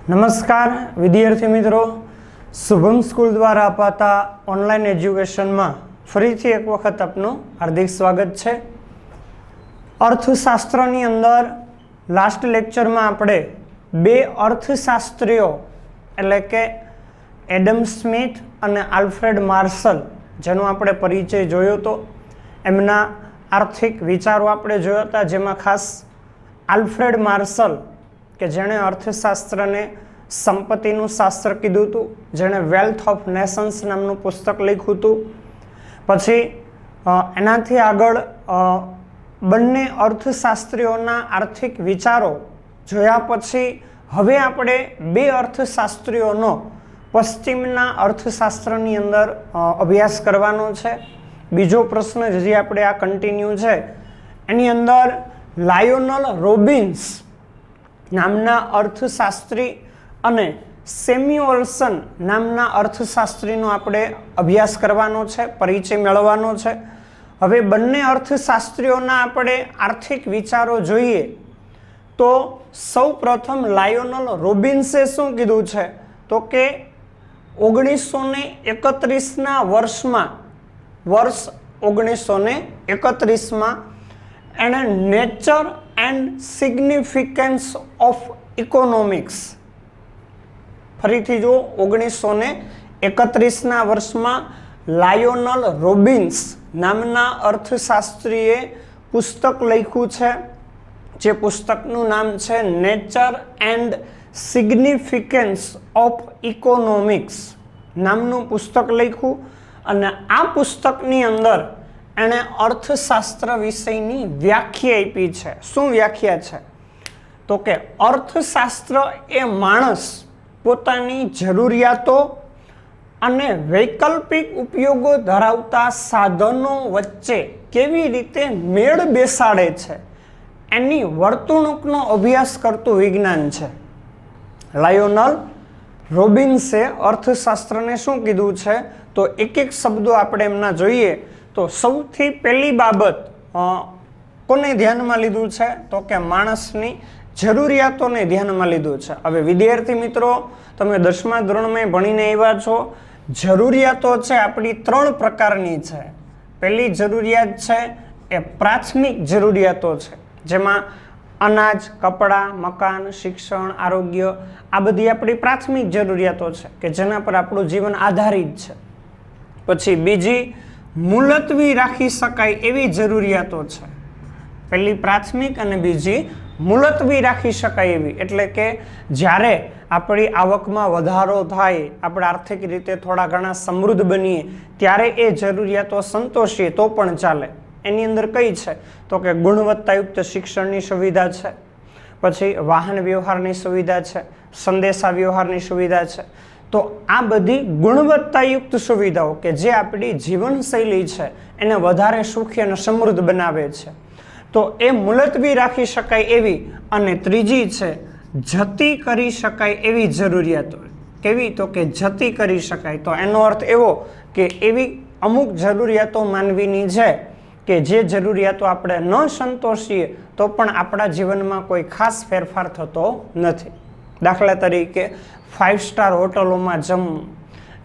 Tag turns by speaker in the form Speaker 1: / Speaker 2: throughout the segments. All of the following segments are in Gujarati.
Speaker 1: નમસ્કાર વિદ્યાર્થી મિત્રો, શુભમ સ્કૂલ દ્વારા અપાતા ઓનલાઈન એજ્યુકેશનમાં ફરીથી એક વખત આપનું હાર્દિક સ્વાગત છે। અર્થશાસ્ત્રની અંદર લાસ્ટ લેક્ચરમાં આપણે બે અર્થશાસ્ત્રીઓ એટલે કે એડમ સ્મિથ અને આલ્ફ્રેડ માર્શલ જેનો આપણે પરિચય જોયો હતો, એમના આર્થિક વિચારો આપણે જોયા હતા, જેમાં ખાસ આલ્ફ્રેડ માર્શલ કે જેણે અર્થશાસ્ત્રને સંપત્તિનું શાસ્ત્ર કીધું હતું, જેણે વેલ્થ ઓફ નેશન્સ નામનું પુસ્તક લખ્યું હતું। પછી એનાથી આગળ બંને અર્થશાસ્ત્રીઓના આર્થિક વિચારો જોયા પછી હવે આપણે બે અર્થશાસ્ત્રીઓનો પશ્ચિમના અર્થશાસ્ત્રની અંદર અભ્યાસ કરવાનો છે। બીજો પ્રશ્ન જે આપણે આ કન્ટિન્યુ છે એની અંદર લાયોનલ રોબિન્સ નામના અર્થશાસ્ત્રી અને સેમ્યુઅલ્સન નામના અર્થશાસ્ત્રીનો આપણે અભ્યાસ કરવાનો છે, પરિચય મેળવવાનો છે। હવે બંને અર્થશાસ્ત્રીઓના આપણે આર્થિક વિચારો જોઈએ તો સૌ પ્રથમ લાયોનલ રોબિન્સે શું કીધું છે તો કે 1931ના વર્ષમાં વર્ષ 1931માં એણે nature and significance of economics, ફરીથી જો 1931ના વર્ષમાં લાયોનલ રોબિન્સ નામના અર્થશાસ્ત્રીએ પુસ્તક લખ્યું છે, જે પુસ્તકનું નામ છે nature and significance of Economics નામનું પુસ્તક લખ્યું। અને આ પુસ્તકની અંદર એણે અર્થશાસ્ત્ર વિષયની વ્યાખ્યા આપી છે। શું વ્યાખ્યા છે તો કે અર્થશાસ્ત્ર એ માણસ પોતાની જરૂરિયાતો અને વૈકલ્પિક ઉપયોગો ધરાવતા સાધનો વચ્ચે કેવી રીતે મેળ બેસાડે છે એની વર્તણૂકનો અભ્યાસ કરતું વિજ્ઞાન છે। લાયોનલ રોબિન્સે અર્થશાસ્ત્રને શું કીધું છે તો એક એક શબ્દો આપણે એમના જોઈએ તો સૌથી પહેલી બાબત કોને ધ્યાનમાં લીધું છે તો કે માણસની જરૂરિયાતોને ધ્યાનમાં લીધું છે। હવે વિદ્યાર્થી મિત્રો, તમે 10મા ધોરણમાં ભણીને આવ્યા છો, જરૂરિયાતો છે આપણી ત્રણ પ્રકારની છે। પહેલી જરૂરિયાત છે એ પ્રાથમિક જરૂરિયાતો છે, જેમાં અનાજ, કપડાં, મકાન, શિક્ષણ, આરોગ્ય આ બધી આપણી પ્રાથમિક જરૂરિયાતો છે કે જેના પર આપણું જીવન આધારિત છે। પછી બીજી મુલતવી રાખી શકાય એવી જરૂરિયાતો છે, પહેલી પ્રાથમિક અને બીજી મુલતવી રાખી શકાય એવી, એટલે કે જ્યારે આપણી આવકમાં વધારો થાય, આપણે આર્થિક રીતે થોડા ઘણા સમૃદ્ધ બનીએ ત્યારે એ જરૂરિયાતો સંતોષીએ તો પણ ચાલે। એની અંદર કઈ છે તો કે ગુણવત્તાયુક્ત શિક્ષણની સુવિધા છે, પછી વાહન વ્યવહારની સુવિધા છે, સંદેશા વ્યવહારની સુવિધા છે। તો આ બધી ગુણવત્તાયુક્ત સુવિધાઓ કે જે આપણી જીવનશૈલી છે એને વધારે સુખી અને સમૃદ્ધ બનાવે છે, તો એ મુલતવી રાખી શકાય એવી। અને ત્રીજી છે જતી કરી શકાય એવી જરૂરિયાતો। કેવી તો કે જતી કરી શકાય, તો એનો અર્થ એવો કે એવી અમુક જરૂરિયાતો માનવીની છે કે જે જરૂરિયાતો આપણે ન સંતોષીએ તો પણ આપણા જીવનમાં કોઈ ખાસ ફેરફાર થતો નથી। દાખલા તરીકે 5 સ્ટાર હોટલોમાં જમવું,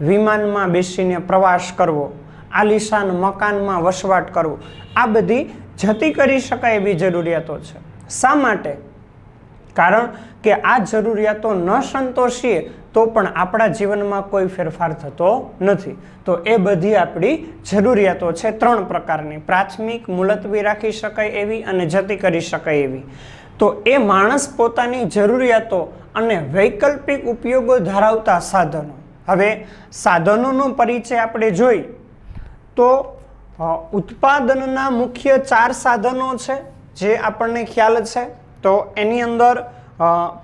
Speaker 1: વિમાનમાં બેસીને પ્રવાસ કરવો, આલિશાન મકાનમાં વસવાટ કરવો, આ બધી જતી કરી શકાય એવી જરૂરિયાતો છે। શા માટે? કારણ કે આ જરૂરિયાતો ન સંતોષીએ તો પણ આપણા જીવનમાં કોઈ ફેરફાર થતો નથી। તો એ બધી આપણી જરૂરિયાતો છે ત્રણ પ્રકારની, પ્રાથમિક, મુલતવી રાખી શકાય એવી અને જતી કરી શકાય એવી। તો એ માણસ પોતાની જરૂરિયાતો અને વૈકલ્પિક ઉપયોગો ધરાવતા સાધનો। હવે સાધનોનો પરિચય આપણે જોઈ તો ઉત્પાદનના મુખ્ય 4 સાધનો છે જે આપણને ખ્યાલ છે। તો એની અંદર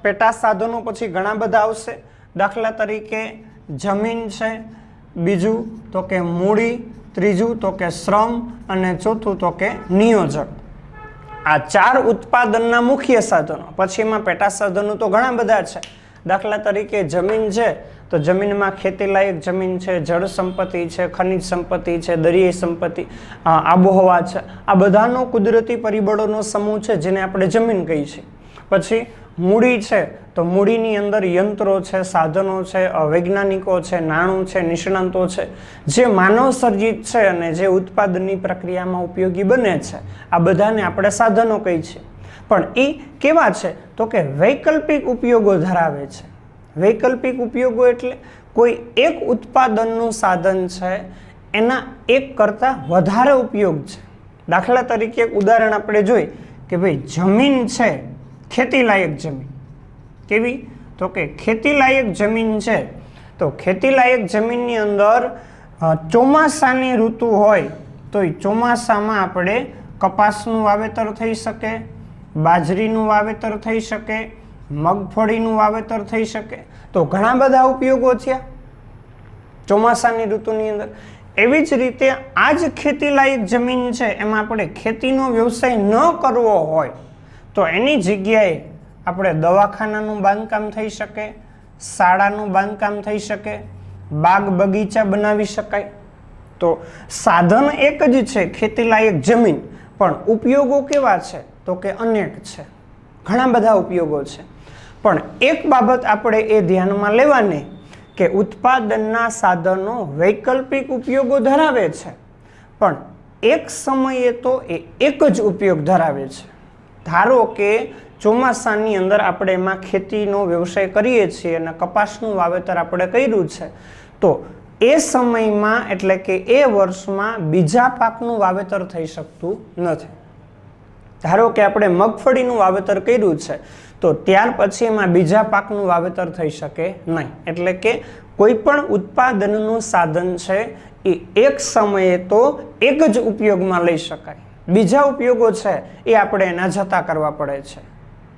Speaker 1: પેટા સાધનો પછી ઘણા બધા આવશે, દાખલા તરીકે જમીન છે, બીજું તો કે મૂડી, ત્રીજું તો કે શ્રમ અને ચોથું તો કે નિયોજક। આ 4 ઉત્પાદનના મુખ્ય સાધનો। પછી એમાં પેટા સાધનો તો ઘણા બધા છે, દાખલા તરીકે જમીન છે તો જમીનમાં ખેતીલાયક જમીન છે, જળ સંપત્તિ છે, ખનિજ સંપત્તિ છે, દરિયાઈ સંપત્તિ, આબોહવા છે, આ બધાનો કુદરતી પરિબળોનો સમૂહ છે જેને આપણે જમીન કહીએ છીએ। પછી મૂડી છે તો મૂડીની અંદર યંત્રો છે, સાધનો છે, વૈજ્ઞાનિકો છે, નાણું છે, નિષ્ણાંતો છે, જે માનવ સર્જિત છે અને જે ઉત્પાદનની પ્રક્રિયામાં ઉપયોગી બને છે, આ બધાને આપણે સાધનો કહીએ છીએ. પણ એ કેવા છે તો કે વૈકલ્પિક ઉપયોગો ધરાવે છે. વૈકલ્પિક ઉપયોગો એટલે કોઈ એક ઉત્પાદનનું સાધન છે એના એક કરતાં વધારે ઉપયોગ છે. દાખલા તરીકે એક ઉદાહરણ આપણે જોઈ કે ભાઈ જમીન છે, ખેતીલાયક જમીન. કેવી તો કે ખેતીલાયક જમીન છે, તો ખેતીલાયક જમીનની અંદર ચોમાસાની ઋતુ હોય તો એ ચોમાસામાં આપણે કપાસનું વાવેતર થઈ શકે, બાજરીનું વાવેતર થઈ શકે, મગફળીનું વાવેતર થઈ શકે. તો ઘણા બધા ઉપયોગો થયા ચોમાસાની ઋતુની અંદર. એવી જ રીતે આ જ ખેતીલાયક જમીન છે એમાં આપણે ખેતીનો વ્યવસાય ન કરવો હોય તો એની જગ્યાએ આપણે દવાખાનાનું બાંધકામ થઈ શકે, શાળાનું બાંધકામ થઈ શકે, બાગ બગીચા બનાવી શકાય. તો સાધન એક જ છે ખેતીલાયક જમીન, પણ ઉપયોગો કેવા છે તો કે અનેક છે, ઘણા બધા ઉપયોગો છે. પણ એક બાબત આપણે એ ધ્યાનમાં લેવાની કે ઉત્પાદનના સાધનો વૈકલ્પિક ઉપયોગો ધરાવે છે, પણ એક સમયે તો એ એક જ ઉપયોગ ધરાવે છે. ધારો કે ચોમાસાની અંદર આપણે એમાં ખેતીનો વ્યવસાય કરીએ છીએ અને કપાસનું વાવેતર આપણે કર્યું છે, તો એ સમયમાં એટલે કે એ વર્ષમાં બીજા પાકનું વાવેતર થઈ શકતું નથી. ધારો કે આપણે મગફળીનું વાવેતર કર્યું છે તો ત્યાર પછી એમાં બીજા પાકનું વાવેતર થઈ શકે નહીં. એટલે કે કોઈ પણ ઉત્પાદનનું સાધન છે એ એક સમયે તો એક જ ઉપયોગમાં લઈ શકાય, બીજા ઉપયોગો છે એ આપણે એના જતા કરવા પડે છે.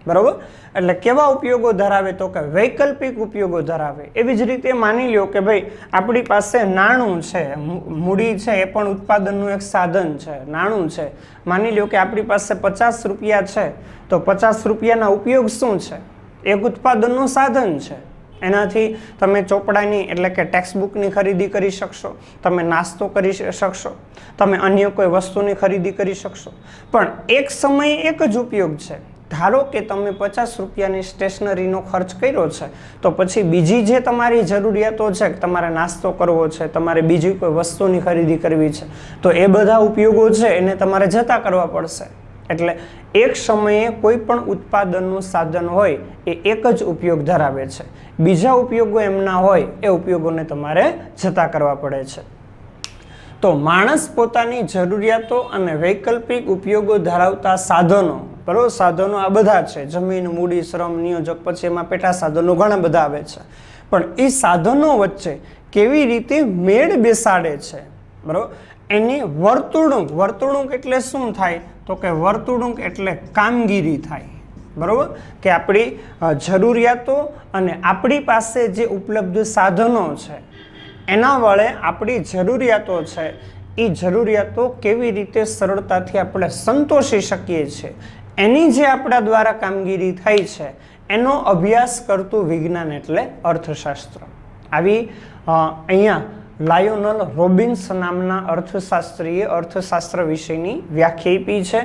Speaker 1: બરાબર? એટલે કેવા ઉપયોગો ધરાવે તો કે વૈકલ્પિક ઉપયોગો ધરાવે. એવી જ રીતે માની લો કે ભાઈ આપણી પાસે નાણું છે, મૂડી છે, એ પણ ઉત્પાદનનું એક સાધન છે. નાણું છે, માની લો કે આપણી પાસે 50 રૂપિયા છે તો 50 રૂપિયાના ઉપયોગ શું છે? એક ઉત્પાદનનું સાધન છે. એનાથી તમે ચોપડાની એટલે કે ટેક્સ્ટબુકની ખરીદી કરી શકશો, તમે નાસ્તો કરી શકશો, તમે અન્ય કોઈ વસ્તુની ખરીદી કરી શકશો. પણ એક સમયે એક જ ઉપયોગ છે. ધારો કે તમે 50 રૂપિયાની સ્ટેશનરીનો ખર્ચ કર્યો છે તો પછી બીજી જે તમારી જરૂરિયાતો છે, તમારે નાસ્તો કરવો છે, તમારે બીજી કોઈ વસ્તુની ખરીદી કરવી છે, તો એ બધા ઉપયોગો છે એને તમારે જતા કરવા પડશે. એટલે એક સમયે કોઈ પણ ઉત્પાદનનું સાધન હોય એ એક જ ઉપયોગ ધરાવે છે, બીજા ઉપયોગો એમના હોય એ ઉપયોગોને તમારે જતા કરવા પડે છે. તો માણસ પોતાની જરૂરિયાતો અને વૈકલ્પિક ઉપયોગો ધરાવતા સાધનો, બરોબર, સાધનો આ બધા છે, જમીન, મૂડી, શ્રમ, નિયોજક, પછી એમાં પેટા સાધનો ઘણા બધા આવે છે. પણ એ સાધનો વચ્ચે કેવી રીતે મેળ બેસાડે છે, બરોબર, એની વર્તણૂક એટલે શું થાય તો કે વર્તણૂક એટલે કામગીરી થાય. બરોબર, કે આપણી જરૂરિયાતો અને આપણી પાસે જે ઉપલબ્ધ સાધનો છે એના વડે આપણી જરૂરિયાતો છે એ જરૂરિયાતો કેવી રીતે સરળતાથી આપણે સંતોષી શકીએ છીએ, એની જે આપણા દ્વારા કામગીરી થઈ છે એનો અભ્યાસ કરતું વિજ્ઞાન એટલે અર્થશાસ્ત્ર. આવી અહીંયા લાયોનલ રોબિન્સ નામના અર્થશાસ્ત્રીએ અર્થશાસ્ત્ર વિષયની વ્યાખ્યા આપી છે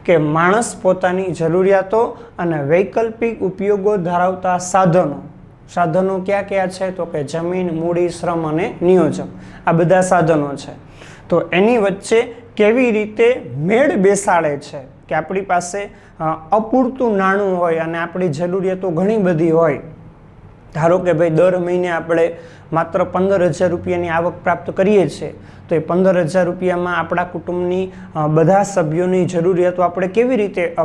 Speaker 1: કે માણસ પોતાની જરૂરિયાતો અને વૈકલ્પિક ઉપયોગો ધરાવતા સાધનો ક્યાં ક્યાં છે તો કે જમીન, મૂડી, શ્રમ અને નિયોજક, આ બધા સાધનો છે. તો એની વચ્ચે કેવી રીતે મેળ બેસાડે છે કે આપણી પાસે અપૂરતું નાણું હોય અને આપણી જરૂરિયાતો ઘણી બધી હોય. ધારો કે ભાઈ દર મહિને આપણે માત્ર 15,000 રૂપિયાની આવક પ્રાપ્ત કરીએ છીએ, તો એ 15,000 રૂપિયામાં આપણા કુટુંબની બધા સભ્યોની જરૂરિયાતો આપણે કેવી રીતે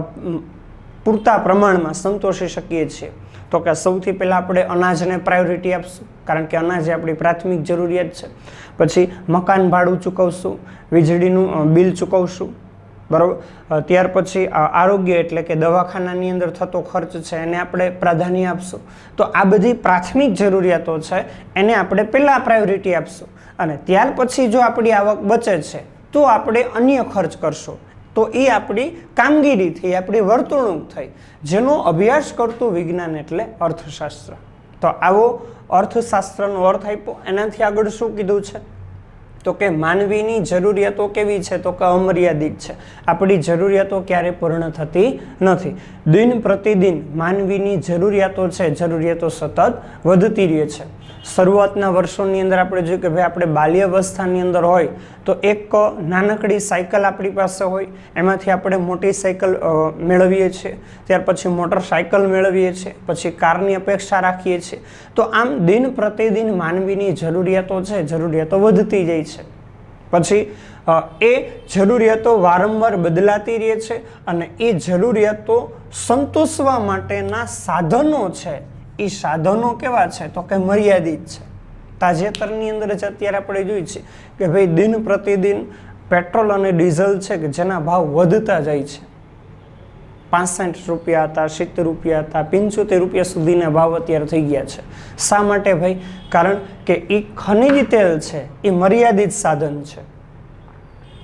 Speaker 1: પૂરતા પ્રમાણમાં સંતોષી શકીએ છીએ તો કે સૌથી પહેલાં આપણે અનાજને પ્રાયોરિટી આપશું, કારણ કે અનાજ આપણી પ્રાથમિક જરૂરિયાત છે. પછી મકાન ભાડું ચૂકવશું, વીજળીનું બિલ ચૂકવશું, બરાબર. ત્યાર પછી આરોગ્ય એટલે કે દવાખાનાની અંદર થતો ખર્ચ છે એને આપણે પ્રાધાન્ય આપશું. તો આ બધી પ્રાથમિક જરૂરિયાતો છે એને આપણે પહેલાં પ્રાયોરિટી આપશું, અને ત્યાર પછી જો આપણી આવક બચે છે તો આપણે અન્ય ખર્ચ કરશું. તો એ આપણી કામગીરી થઈ, આપણી વર્તણૂક થઈ, જેનો અભ્યાસ કરતું વિજ્ઞાન એટલે અર્થશાસ્ત્ર. તો આવો અર્થશાસ્ત્રનો અર્થ આપ્યો. એનાથી આગળ શું કીધું છે તો કે માનવીની જરૂરિયાતો કેવી છે તો કે અમર્યાદિત છે. આપણી જરૂરિયાતો ક્યારે પૂર્ણ થતી નથી. દિન પ્રતિદિન માનવીની જરૂરિયાતો છે, જરૂરિયાતો સતત વધતી રહે છે. શરૂઆતના વર્ષોની અંદર આપણે જોયું કે ભાઈ આપણે બાલ્યાવસ્થાની અંદર હોય તો એક નાનકડી સાયકલ આપણી પાસે હોય, એમાંથી આપણે મોટી સાયકલ મેળવીએ છીએ, ત્યાર પછી મોટરસાયકલ મેળવીએ છીએ, પછી કારની અપેક્ષા રાખીએ છીએ. તો આમ દિન પ્રતિદિન માનવીની જરૂરિયાતો છે, જરૂરિયાતો વધતી જાય છે. પછી એ જરૂરિયાતો વારંવાર બદલાતી રહે છે અને એ જરૂરિયાતો સંતોષવા માટેના સાધનો છે, એ સાધનો કેવા છે તો કે મર્યાદિત છે. તાજેતરની અંદર જ અત્યારે આપણે જોઈએ છીએ કે ભાઈ દિન પ્રતિદિન પેટ્રોલ અને ડીઝલ છે કે જેના ભાવ વધતા જાય છે. 65 રૂપિયા હતા, 70 રૂપિયા હતા, 75 રૂપિયા સુધીના ભાવ અત્યારે થઈ ગયા છે. શા માટે ભાઈ? કારણ કે એ ખનિજ તેલ છે, એ મર્યાદિત સાધન છે,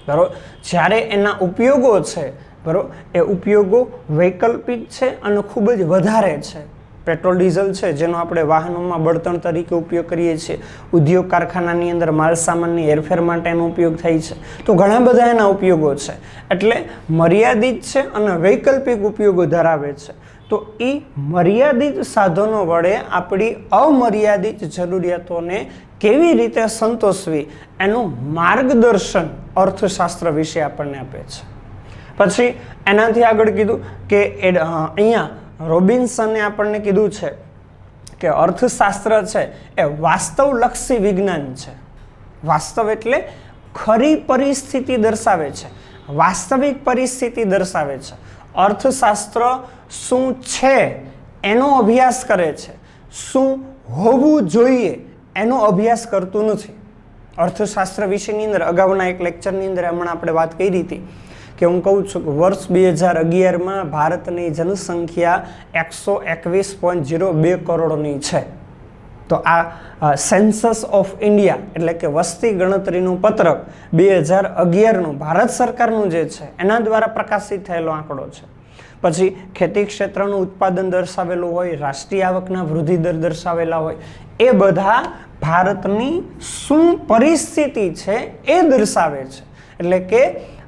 Speaker 1: બરોબર. જ્યારે એના ઉપયોગો છે, બરોબર, એ ઉપયોગો વૈકલ્પિક છે અને ખૂબ જ વધારે છે. પેટ્રોલ ડીઝલ છે જેનો આપણે વાહનોમાં બળતણ તરીકે ઉપયોગ કરીએ છીએ, ઉદ્યોગ કારખાનાની અંદર માલ સામાનની હેરફેર માટેનો ઉપયોગ થાય છે, તો ઘણા બધા એના ઉપયોગો છે. એટલે મર્યાદિત છે અને વૈકલ્પિક ઉપયોગો ધરાવે છે. તો એ મર્યાદિત સાધનો વડે આપણી અમર્યાદિત જરૂરિયાતોને કેવી રીતે સંતોષવી એનું માર્ગદર્શન અર્થશાસ્ત્ર વિશે આપણને આપે છે. પછી એનાથી આગળ કીધું કે અહીંયા રોબિન્સને આપણને કીધું છે કે અર્થશાસ્ત્ર છે એ વાસ્તવલક્ષી વિજ્ઞાન છે. વાસ્તવ એટલે ખરી પરિસ્થિતિ દર્શાવે છે, વાસ્તવિક પરિસ્થિતિ દર્શાવે છે. અર્થશાસ્ત્ર શું છે એનો અભ્યાસ કરે છે, શું હોવું જોઈએ એનો અભ્યાસ કરતું નથી. અર્થશાસ્ત્ર વિશેની અંદર અગાઉના એક લેક્ચરની અંદર હમણાં આપણે વાત કરી હતી કે હું કહું છું કે વર્ષ 2011માં ભારતની જનસંખ્યા 121.02 કરોડની છે. તો આ સેન્સસ ઓફ ઇન્ડિયા એટલે કે વસ્તી ગણતરીનું પત્રક 2011નું ભારત સરકારનું જે છે એના દ્વારા પ્રકાશિત થયેલો આંકડો છે. પછી ખેતી ક્ષેત્રનું ઉત્પાદન દર્શાવેલું હોય, રાષ્ટ્રીય આવકના વૃદ્ધિ દર દર્શાવેલા હોય, એ બધા ભારતની શું પરિસ્થિતિ છે એ દર્શાવે છે. એટલે કે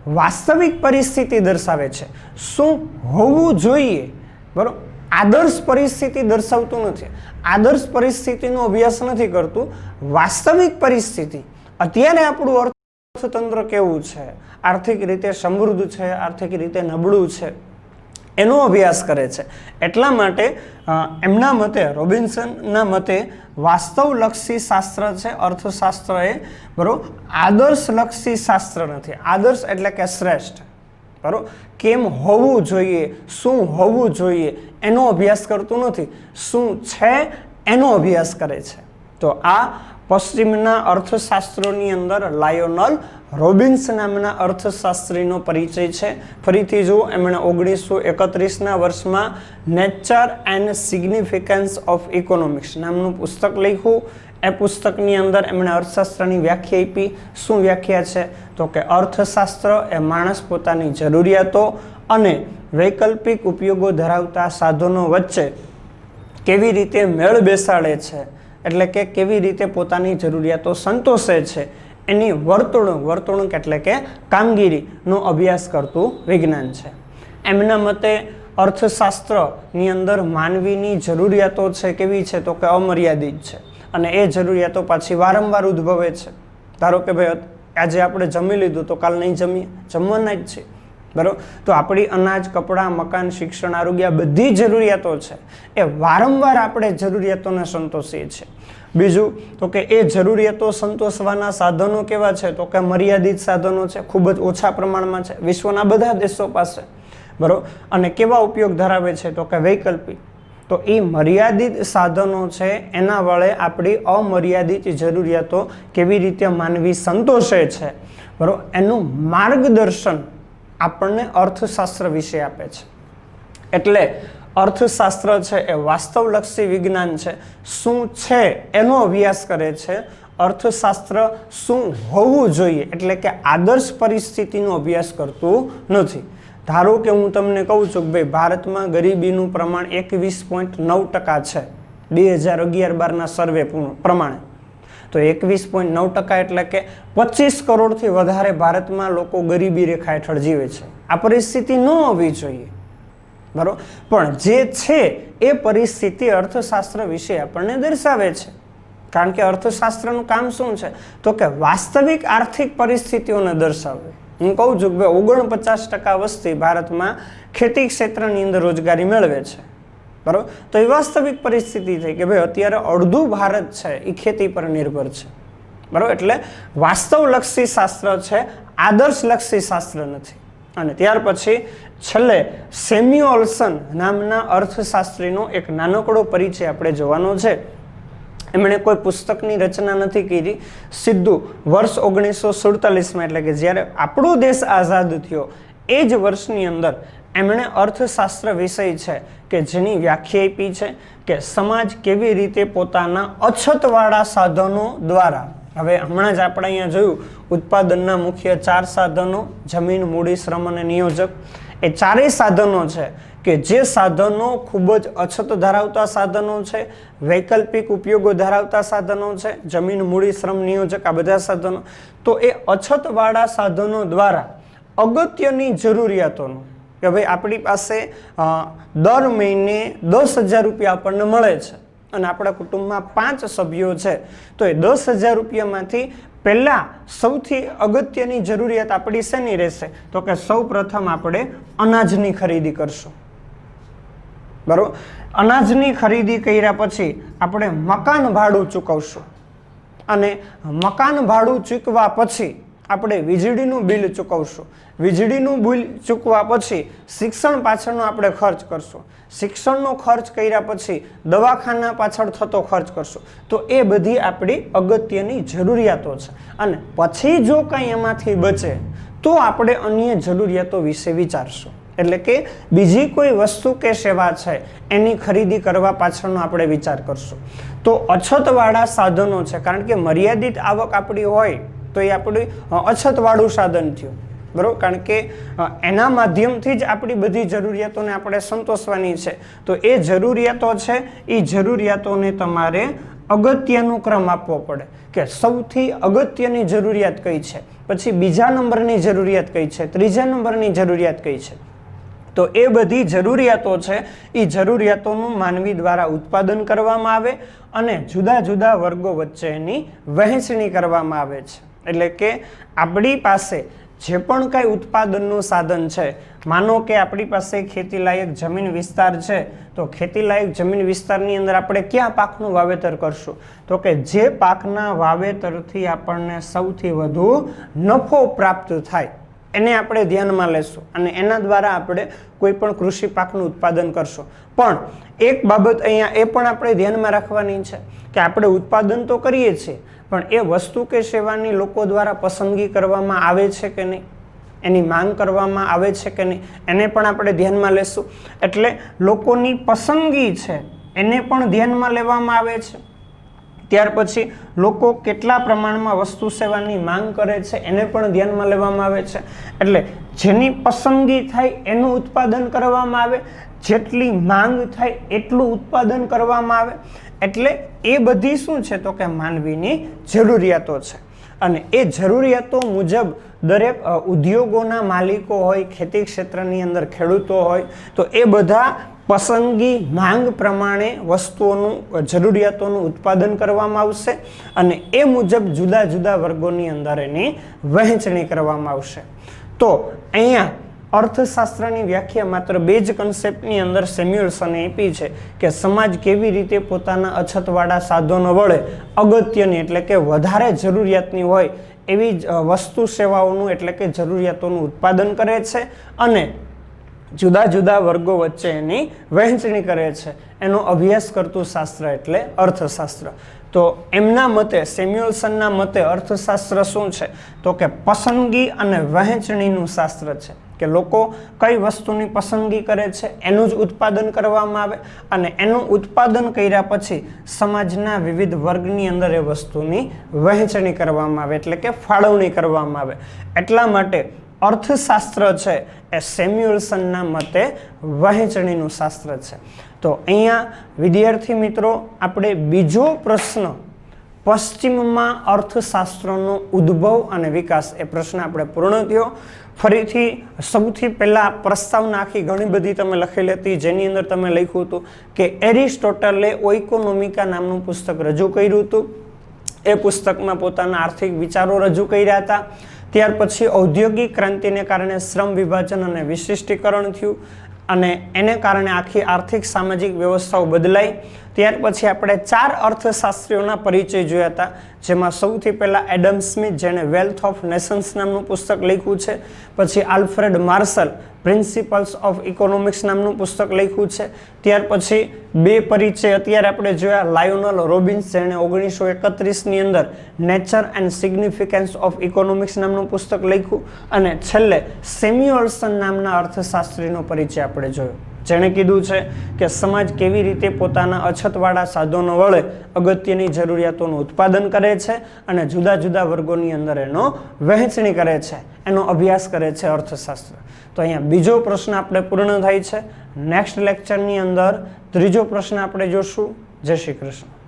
Speaker 1: વાસ્તવિક પરિસ્થિતિ દર્શાવે છે, શું હોવું જોઈએ, બરોબર. આદર્શ પરિસ્થિતિ દર્શાવતું નથી, આદર્શ પરિસ્થિતિનો અભ્યાસ નથી કરતું. વાસ્તવિક પરિસ્થિતિ અત્યારે આપણું અર્થતંત્ર કેવું છે, આર્થિક રીતે સમૃદ્ધ છે, આર્થિક રીતે નબળું છે, એનો અભ્યાસ કરે છે. એટલા માટે એમના મતે, રોબિન્સનના મતે વાસ્તવલક્ષી શાસ્ત્ર છે અર્થશાસ્ત્ર એ, બરોબર, આદર્શલક્ષી શાસ્ત્ર નથી. આદર્શ એટલે કે શ્રેષ્ઠ, બરોબર. કેમ હોવું જોઈએ, શું હોવું જોઈએ એનો અભ્યાસ કરતું નથી, શું છે એનો અભ્યાસ કરે છે. તો આ પશ્ચિમના અર્થશાસ્ત્રોની અંદર લાયોનલ રોબિન્સ નામના અર્થશાસ્ત્રીનો પરિચય છે. ફરીથી જુઓ, એમણે 1931ના વર્ષમાં nature and significance of Economics નામનું પુસ્તક લખ્યું. એ પુસ્તકની અંદર એમણે અર્થશાસ્ત્રની વ્યાખ્યા આપી. શું વ્યાખ્યા છે તો કે અર્થશાસ્ત્ર એ માણસ પોતાની જરૂરિયાતો અને વૈકલ્પિક ઉપયોગો ધરાવતા સાધનો વચ્ચે કેવી રીતે મેળ બેસાડે છે, એટલે કે કેવી રીતે પોતાની જરૂરિયાતો સંતોષે છે એની વર્તણૂક એટલે કે કામગીરીનો અભ્યાસ કરતું વિજ્ઞાન છે. એમના મતે અર્થશાસ્ત્રની અંદર માનવીની જરૂરિયાતો છે કેવી છે તો કે અમર્યાદિત છે અને એ જરૂરિયાતો પાછી વારંવાર ઉદ્ભવે છે. ધારો કે ભાઈ આજે આપણે જમી લીધું તો કાલ નહીં જમીએ, જમવાના જ છે, બરાબર. તો આપણી અનાજ, કપડાં, મકાન, શિક્ષણ, આરોગ્ય બધી જરૂરિયાતો છે એ વારંવાર આપણે જરૂરિયાતોને સંતોષીએ છીએ. બીજું તો કે એ જરૂરિયાતો સંતોષવાના સાધનો કેવા છે તો કે મર્યાદિત સાધનો છે, ખૂબ જ ઓછા પ્રમાણમાં છે વિશ્વના બધા દેશો પાસે, બરાબર. અને કેવા ઉપયોગ ધરાવે છે તો કે વૈકલ્પિક. તો એ મર્યાદિત સાધનો છે એના વડે આપણી અમર્યાદિત જરૂરિયાતો કેવી રીતે માનવી સંતોષે છે, બરાબર, એનું માર્ગદર્શન આપણને અર્થશાસ્ત્ર વિશે આપે છે. એટલે અર્થશાસ્ત્ર છે એ વાસ્તવલક્ષી વિજ્ઞાન છે, શું છે એનો અભ્યાસ કરે છે. અર્થશાસ્ત્ર શું હોવું જોઈએ એટલે કે આદર્શ પરિસ્થિતિનો અભ્યાસ કરતું નથી. ધારો કે હું તમને કહું છું કે ભાઈ ભારતમાં ગરીબીનું પ્રમાણ 21.9% છે 2011-12ના સર્વે પ્રમાણે. તો 21.9% એટલે કે 25 કરોડથી વધારે ભારતમાં લોકો ગરીબી રેખા હેઠળ જીવે છે. આ પરિસ્થિતિ ન હોવી જોઈએ, બરોબર, પણ જે છે એ પરિસ્થિતિ અર્થશાસ્ત્ર વિશે આપણને દર્શાવે છે. કારણ કે અર્થશાસ્ત્રનું કામ શું છે તો કે વાસ્તવિક આર્થિક પરિસ્થિતિઓને દર્શાવવી. હું કહું છું કે 49% વસ્તી ભારતમાં ખેતી ક્ષેત્રની અંદર રોજગારી મેળવે છે, બરોબર. તો એ વાસ્તવિક પરિસ્થિતિ થઈ કે ભાઈ અત્યારે અડધું ભારત છે એ ખેતી પર નિર્ભર છે, બરોબર. એટલે વાસ્તવલક્ષી શાસ્ત્ર છે, આદર્શલક્ષી શાસ્ત્ર નથી. અને ત્યાર પછી છેલ્લે સેમ્યુઅલ્સન નામના અર્થશાસ્ત્રીનો એક નાનકડો પરિચય આપણે જોવાનો છે. એમણે કોઈ પુસ્તકની રચના નથી કરી, સીધું વર્ષ 1947માં એટલે કે જ્યારે આપણો દેશ આઝાદ થયો એ જ વર્ષની અંદર એમણે અર્થશાસ્ત્ર વિષય છે કે જેની વ્યાખ્યા આપી છે કે સમાજ કેવી રીતે પોતાના અછતવાળા સાધનો દ્વારા, હવે હમણાં જ આપણે અહીંયા જોયું ઉત્પાદનના મુખ્ય 4 સાધનો, જમીન, મૂડી, શ્રમ અને નિયોજક. એ ચારેય સાધનો છે કે જે સાધનો ખૂબ જ અછત ધરાવતા સાધનો છે, વૈકલ્પિક ઉપયોગો ધરાવતા સાધનો છે, જમીન, મૂડી, શ્રમ, નિયોજક, આ બધા સાધનો. તો એ અછતવાળા સાધનો દ્વારા અગત્યની જરૂરિયાતોનું કે ભાઈ આપણી પાસે દર મહિને 10,000 રૂપિયા આપણને મળે છે અને આપણા કુટુંબમાં 5 સભ્યો છે, તો એ 10,000 રૂપિયામાંથી પહેલાં સૌથી અગત્યની જરૂરિયાત આપણી શેની રહેશે તો કે સૌ પ્રથમ આપણે અનાજની ખરીદી કરશું, બરોબર. અનાજની ખરીદી કર્યા પછી આપણે મકાન ભાડું ચૂકવશું અને મકાન ભાડું ચૂકવા પછી આપણે વીજળીનું બિલ ચૂકવશું. વીજળીનું બિલ ચૂકવા પછી શિક્ષણ પાછળનો આપણે ખર્ચ કરશું. શિક્ષણનો ખર્ચ કર્યા પછી દવાખાના પાછળ થતો ખર્ચ કરશું. તો એ બધી આપણી અગત્યની જરૂરિયાતો છે. અને પછી જો કંઈ એમાંથી બચે તો આપણે અન્ય જરૂરિયાતો વિશે વિચારશું. એટલે કે બીજી કોઈ વસ્તુ કે સેવા છે એની ખરીદી કરવા પાછળનો આપણે વિચાર કરશું. તો અછતવાળા સાધનો છે, કારણ કે મર્યાદિત આવક આપણી હોય તો એ આપણું અછતવાળું સાધન થયું, બરાબર. કારણ કે એના માધ્યમથી જ આપણી બધી જરૂરિયાતોને આપણે સંતોષવાની છે. તો એ જરૂરિયાતો છે એ જરૂરિયાતોને તમારે અગત્યનું ક્રમ આપવો પડે કે સૌથી અગત્યની જરૂરિયાત કઈ છે, પછી બીજા નંબરની જરૂરિયાત કઈ છે, ત્રીજા નંબરની જરૂરિયાત કઈ છે. તો એ બધી જરૂરિયાતો છે એ જરૂરિયાતોનું માનવી દ્વારા ઉત્પાદન કરવામાં આવે અને જુદા જુદા વર્ગો વચ્ચેની વહેંચણી કરવામાં આવે છે. એટલે કે આપણી પાસે જે પણ કાંઈ ઉત્પાદનનું સાધન છે, માનો કે આપણી પાસે ખેતીલાયક જમીન વિસ્તાર છે, તો ખેતીલાયક જમીન વિસ્તારની અંદર આપણે કયા પાકનું વાવેતર કરશું તો કે જે પાકના વાવેતરથી આપણને સૌથી વધુ નફો પ્રાપ્ત થાય એને આપણે ધ્યાનમાં લેશું અને એના દ્વારા આપણે કોઈ પણ કૃષિ પાકનું ઉત્પાદન કરશું. પણ એક બાબત અહીંયા એ પણ આપણે ધ્યાનમાં રાખવાની છે કે આપણે ઉત્પાદન તો કરીએ છીએ, પણ એ વસ્તુ કે સેવાની લોકો દ્વારા પસંદગી કરવામાં આવે છે કે નહીં, એની માંગ કરવામાં આવે છે કે નહીં, એને પણ આપણે ધ્યાનમાં લેશું. એટલે લોકોની પસંદગી છે એને પણ ધ્યાનમાં લેવામાં આવે છે. ત્યાર પછી લોકો કેટલા પ્રમાણમાં વસ્તુ સેવાની માંગ કરે છે એને પણ ધ્યાનમાં લેવામાં આવે છે. એટલે જેની પસંદગી થાય એનું ઉત્પાદન કરવામાં આવે, જેટલી માંગ થાય એટલું ઉત્પાદન કરવામાં આવે. એટલે એ બધી શું છે તો કે માનવીની જરૂરિયાતો છે અને એ જરૂરિયાતો મુજબ દરેક ઉદ્યોગોના માલિકો હોય, ખેતી ક્ષેત્રની અંદર ખેડૂતો હોય, તો એ બધા પસંદગી માંગ પ્રમાણે વસ્તુઓનું જરૂરિયાતોનું ઉત્પાદન કરવામાં આવશે અને એ મુજબ જુદા જુદા વર્ગોની અંદર એની વહેંચણી કરવામાં આવશે. તો અહીંયા અર્થશાસ્ત્રની વ્યાખ્યા માત્ર 2 જ કન્સેપ્ટની અંદર સેમ્યુઅલ્સને આપી છે કે સમાજ કેવી રીતે પોતાના અછતવાળા સાધનો વડે અગત્યની એટલે કે વધારે જરૂરિયાતની હોય એવી વસ્તુ સેવાઓનું એટલે કે જરૂરિયાતોનું ઉત્પાદન કરે છે અને જુદા જુદા વર્ગો વચ્ચે એની વહેંચણી કરે છે. એનો અભ્યાસ કરતું શાસ્ત્ર એટલે અર્થશાસ્ત્ર. તો એમના મતે, સેમ્યુઅલ્સનના મતે અર્થશાસ્ત્ર શું છે તો કે પસંદગી અને વહેંચણીનું શાસ્ત્ર છે કે લોકો કઈ વસ્તુની પસંદગી કરે છે એનું જ ઉત્પાદન કરવામાં આવે અને એનું ઉત્પાદન કર્યા પછી સમાજના વિવિધ વર્ગની અંદર એ વસ્તુની વહેંચણી કરવામાં આવે એટલે કે ફાળવણી કરવામાં આવે. એટલા માટે અર્થશાસ્ત્ર છે એ સેમ્યુઅલ્સનના મતે વહેંચણીનું શાસ્ત્ર છે. તો અહીંયા વિદ્યાર્થી મિત્રો આપણે બીજો પ્રશ્ન પશ્ચિમમાં અર્થશાસ્ત્રનો ઉદ્ભવ અને વિકાસ, એ પ્રશ્ન આપણે પૂર્ણ થયો. ફરીથી સૌથી પહેલાં પ્રસ્તાવના આખી ઘણી બધી તમે લખેલી હતી, જેની અંદર તમે લખ્યું હતું કે એરિસ્ટોટલે ઓઇકોનોમિકા નામનું પુસ્તક રજૂ કર્યું હતું. એ પુસ્તકમાં પોતાના આર્થિક વિચારો રજૂ કર્યા હતા. ત્યાર પછી ઔદ્યોગિક ક્રાંતિને કારણે શ્રમ વિભાજન અને વિશિષ્ટીકરણ થયું અને એને કારણે આખી આર્થિક સામાજિક વ્યવસ્થાઓ બદલાઈ. ત્યાર પછી આપણે 4 અર્થશાસ્ત્રીઓના પરિચય જોયા હતા, જેમાં સૌથી પહેલાં એડમ સ્મિથ, જેણે વેલ્થ ઓફ નેશન્સ નામનું પુસ્તક લખ્યું છે. પછી Alfred Marshall Principles of Economics નામનું પુસ્તક લખ્યું છે. ત્યાર પછી 2 પરિચય અત્યારે આપણે જોયા, લાયોનલ રોબિન્સ, જેણે 1931ની અંદર nature and significance of Economics નામનું પુસ્તક લખ્યું. અને છેલ્લે સેમ્યુઅલ્સન નામના અર્થશાસ્ત્રીનો પરિચય આપણે જોયો, જેણે કીધું છે કે સમાજ કેવી રીતે પોતાના અછતવાળા સાધનો વડે અગત્યની જરૂરિયાતોનું ઉત્પાદન કરે છે અને જુદા જુદા વર્ગોની અંદર એનો વહેંચણી કરે છે, એનો અભ્યાસ કરે છે અર્થશાસ્ત્ર. તો અહીંયા બીજો પ્રશ્ન આપણે પૂર્ણ થાય છે. નેક્સ્ટ લેક્ચરની અંદર ત્રીજો પ્રશ્ન આપણે જોશું. જય શ્રી કૃષ્ણ.